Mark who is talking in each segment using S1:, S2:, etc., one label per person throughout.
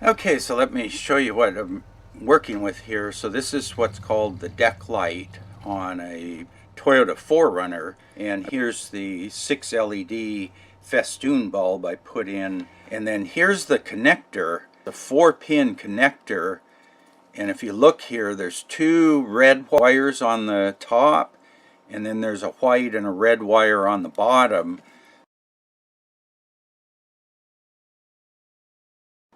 S1: Okay, so let me show you what I'm working with here. So this is what's called the deck light on a Toyota 4Runner, and here's the 6 LED festoon bulb I put in, and then here's the connector, the 4-pin connector. And if you look here, there's 2 red wires on the top, and then there's a white and a red wire on the bottom.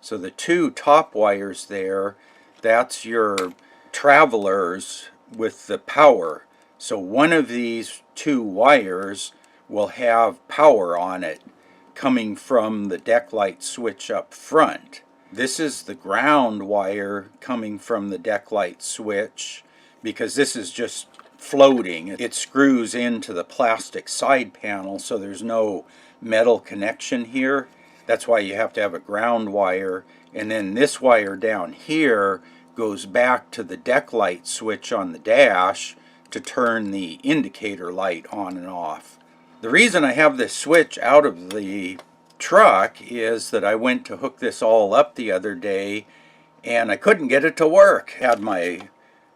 S1: So the 2 top wires there, that's your travelers with the power. So one of these 2 wires will have power on it coming from the deck light switch up front. This is the ground wire coming from the deck light switch, because this is just floating. It screws into the plastic side panel, so there's no metal connection here. That's why you have to have a ground wire. And then this wire down here goes back to the deck light switch on the dash to turn the indicator light on and off. The reason I have this switch out of the truck is that I went to hook this all up the other day and I couldn't get it to work. Had my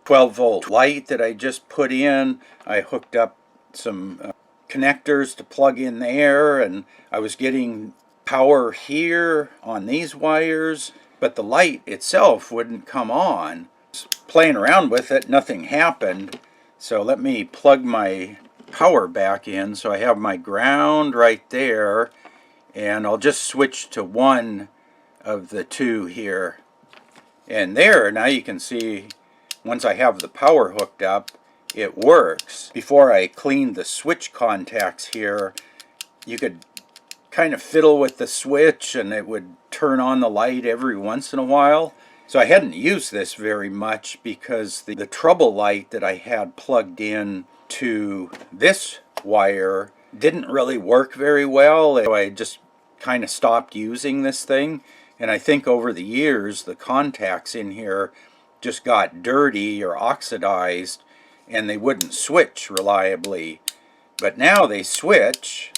S1: 12-volt light that I just put in. I hooked up some connectors to plug in there, and I was getting power here on these wires, but the light itself wouldn't come on. Playing around with it, nothing happened. So let me plug my power back in. So I have my ground right there, and I'll just switch to one of the 2 here. And there, now you can see, once I have the power hooked up, it works. Before I cleaned the switch contacts here, you could kind of fiddle with the switch and it would turn on the light every once in a while. So I hadn't used this very much because the trouble light that I had plugged in to this wire didn't really work very well. So I just kind of stopped using this thing. And I think over the years the contacts in here just got dirty or oxidized and they wouldn't switch reliably. But now they switch.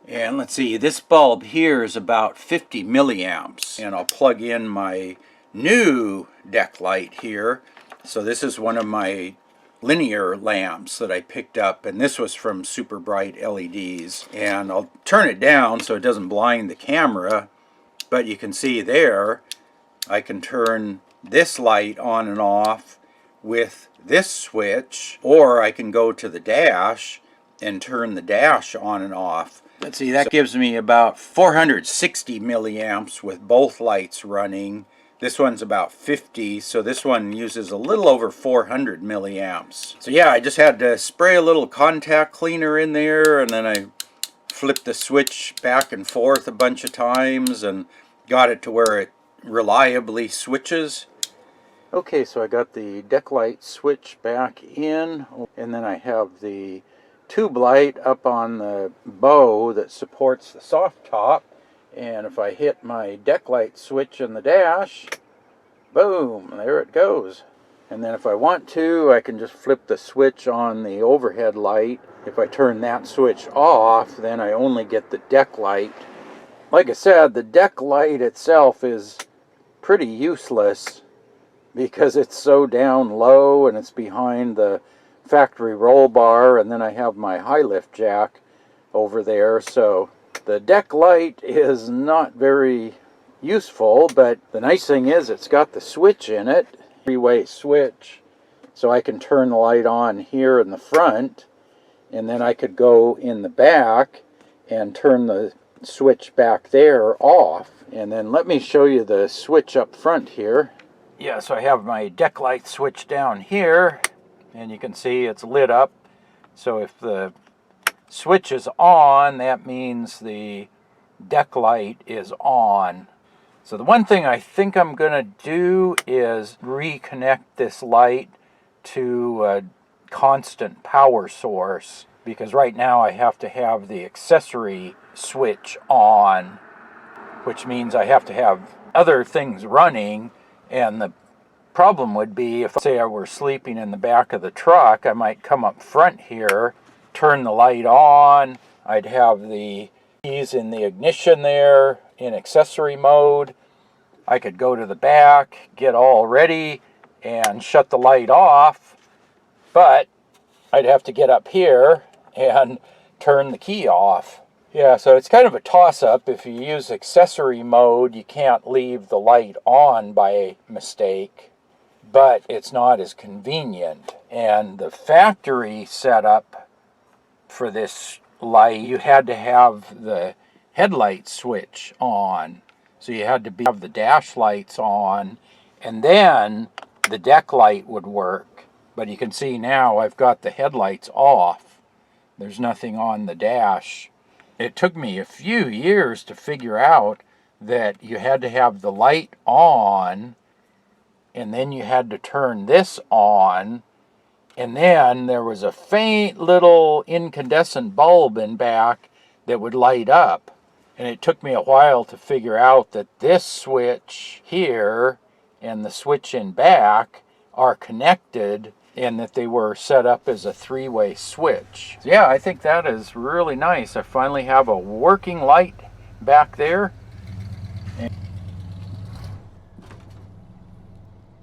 S1: And let's see, this bulb here is about 50 milliamps, and I'll plug in my new deck light here. So this is one of my linear lamps that I picked up, and this was from Super Bright LEDs. And I'll turn it down so it doesn't blind the camera, but you can see there I can turn this light on and off with this switch, or I can go to the dash and turn the dash on and off. Let's see, that gives me about 460 milliamps with both lights running. This one's about 50, so this one uses a little over 400 milliamps. So yeah, I just had to spray a little contact cleaner in there, and then I flipped the switch back and forth a bunch of times and got it to where it reliably switches. Okay, so I got the deck light switch back in, and then I have the tube light up on the bow that supports the SoftTop, and if I hit my deck light switch in the dash, boom, there it goes. And then if I want to, I can just flip the switch on the overhead light. If I turn that switch off, then I only get the deck light. Like I said, the deck light itself is pretty useless because it's so down low and it's behind the factory roll bar, and then I have my high lift jack over there, so the deck light is not very useful. But the nice thing is it's got the switch in it, 3-way switch, so I can turn the light on here in the front, and then I could go in the back and turn the switch back there off. And then let me show you the switch up front here. Yeah, so I have my deck light switch down here, and you can see it's lit up. So if the switch is on, that means the deck light is on. So the one thing I think I'm going to do is reconnect this light to a constant power source, because right now I have to have the accessory switch on, which means I have to have other things running. And the problem would be, if say I were sleeping in the back of the truck, I might come up front here, turn the light on, I'd have the keys in the ignition there in accessory mode.
S2: I could go to the back, get all ready, and shut the light off, but I'd have to get up here and turn the key off. Yeah, so it's kind of a toss-up. If you use accessory mode, you can't leave the light on by mistake, but it's not as convenient. And the factory setup for this light, you had to have the headlight switch on. So you had to have the dash lights on, and then the deck light would work. But you can see now I've got the headlights off. There's nothing on the dash. It took me a few years to figure out that you had to have the light on, and then you had to turn this on, and then there was a faint little incandescent bulb in back that would light up. And it took me a while to figure out that this switch here and the switch in back are connected, and that they were set up as a three-way switch. So yeah, I think that is really nice. I finally have a working light back there,